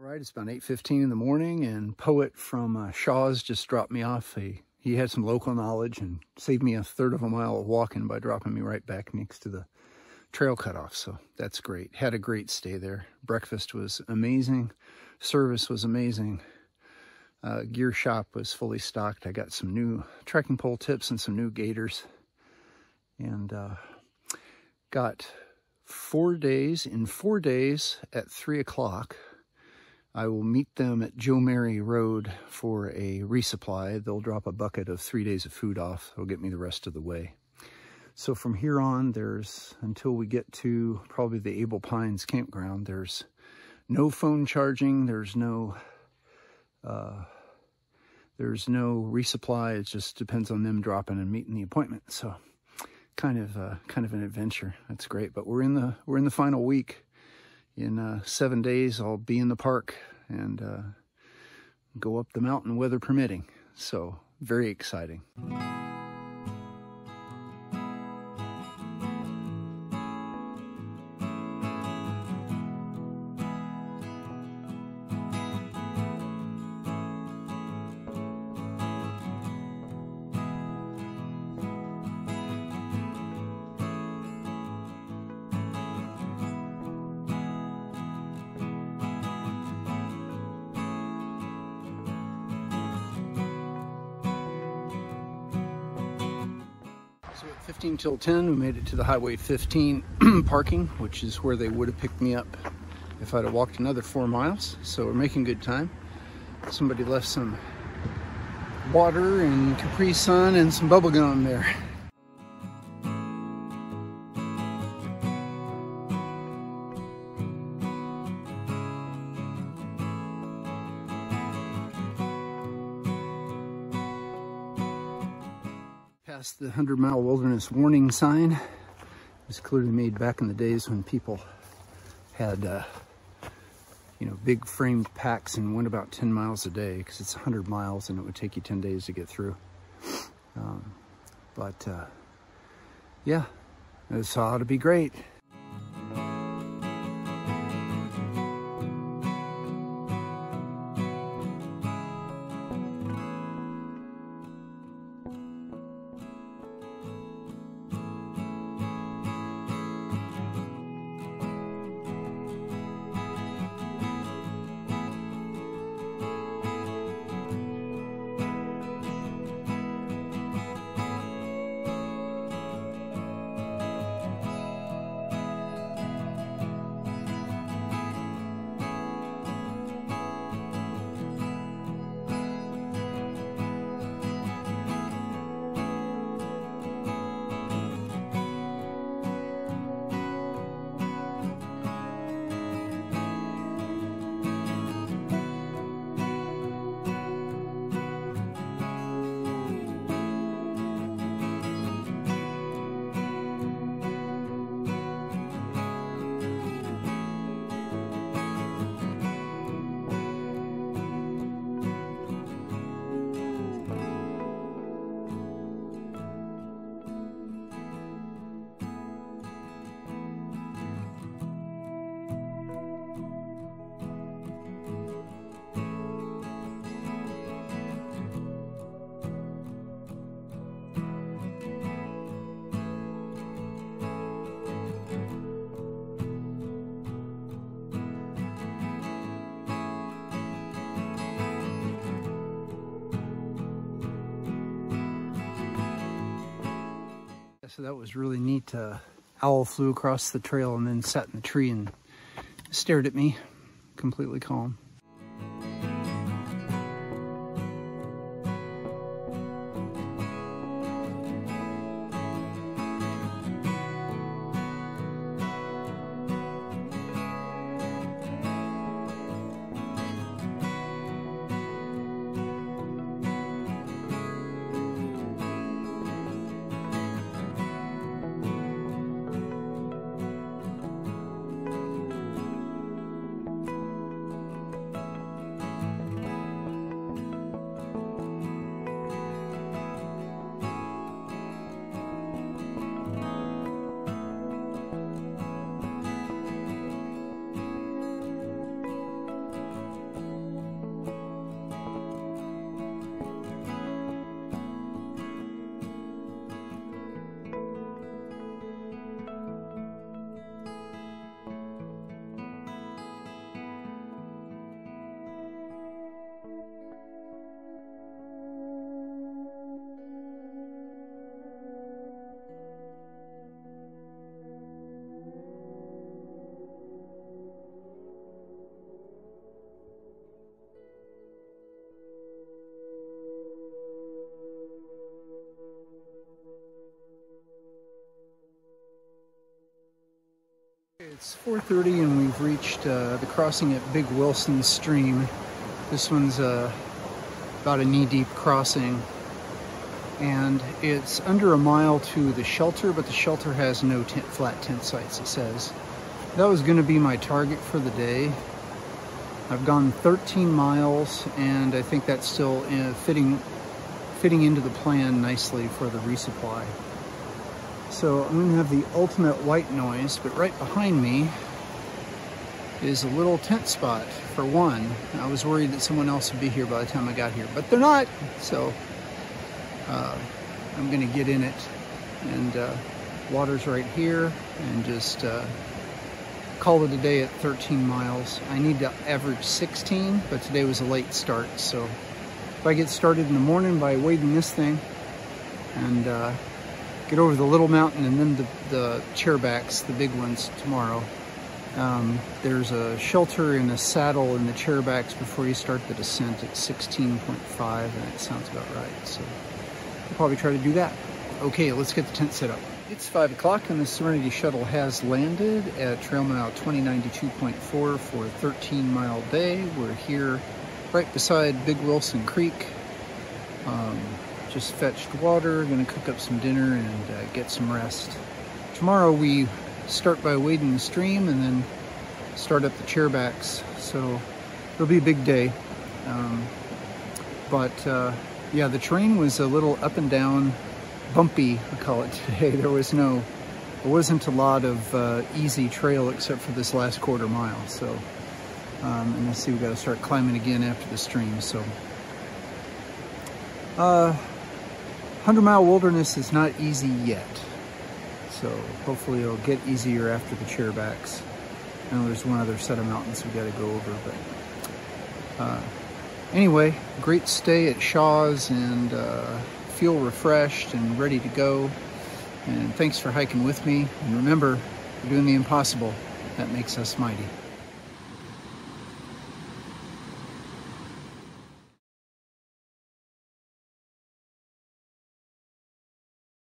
Right, it's about 8:15 in the morning, and Poet from Shaw's just dropped me off. He had some local knowledge and saved me a third of a mile of walking by dropping me right back next to the trail cutoff, so that's great. Had a great stay there. Breakfast was amazing. Service was amazing. Gear shop was fully stocked. I got some new trekking pole tips and some new gaiters, and got 4 days. In 4 days at 3 o'clock, I will meet them at Joe Mary Road for a resupply. They'll drop a bucket of 3 days of food off. It'll get me the rest of the way. So from here on, until we get to probably the Able Pines campground, there's no phone charging. There's no resupply. It just depends on them dropping and meeting the appointment. So kind of an adventure. That's great. But we're in the final week. In 7 days, I'll be in the park and go up the mountain, weather permitting. So very exciting. So at 15 till 10, we made it to the Highway 15 parking, which is where they would have picked me up if I'd have walked another 4 miles. So we're making good time. Somebody left some water and Capri Sun and some bubble gum there. Past the 100-mile wilderness warning sign. It was clearly made back in the days when people had, big framed packs and went about 10 miles a day, because it's 100 miles and it would take you 10 days to get through. Yeah, this ought to be great. So that was really neat. Owl flew across the trail and then sat in the tree and stared at me, completely calm. It's 4:30 and we've reached the crossing at Big Wilson Stream. This one's about a knee-deep crossing, and it's under a mile to the shelter, but the shelter has no flat tent sites, it says. That was going to be my target for the day. I've gone 13 miles, and I think that's still fitting into the plan nicely for the resupply. So I'm going to have the ultimate white noise, but right behind me is a little tent spot for one. I was worried that someone else would be here by the time I got here, but they're not. So I'm going to get in it, and water's right here, and just call it a day at 13 miles. I need to average 16, but today was a late start. So if I get started in the morning by wading this thing and get over the little mountain and then the chairbacks, the big ones, tomorrow. There's a shelter and a saddle in the chairbacks before you start the descent at 16.5, and it sounds about right. So I'll probably try to do that. Okay, let's get the tent set up. It's 5 o'clock and the Serenity Shuttle has landed at trail mile 2092.4 for a 13-mile day. We're here right beside Big Wilson Creek. Just fetched water, gonna cook up some dinner and get some rest. Tomorrow we start by wading the stream and then start up the chairbacks, so it'll be a big day. Yeah, the terrain was a little up and down, bumpy, I call it today. There wasn't a lot of easy trail except for this last quarter mile. So, and let's see, we got to start climbing again after the stream. So, 100-mile wilderness is not easy yet. So hopefully it'll get easier after the chairbacks. I know there's one other set of mountains we got to go over, but anyway, great stay at Shaw's, and feel refreshed and ready to go. And thanks for hiking with me. And remember, we're doing the impossible. That makes us mighty.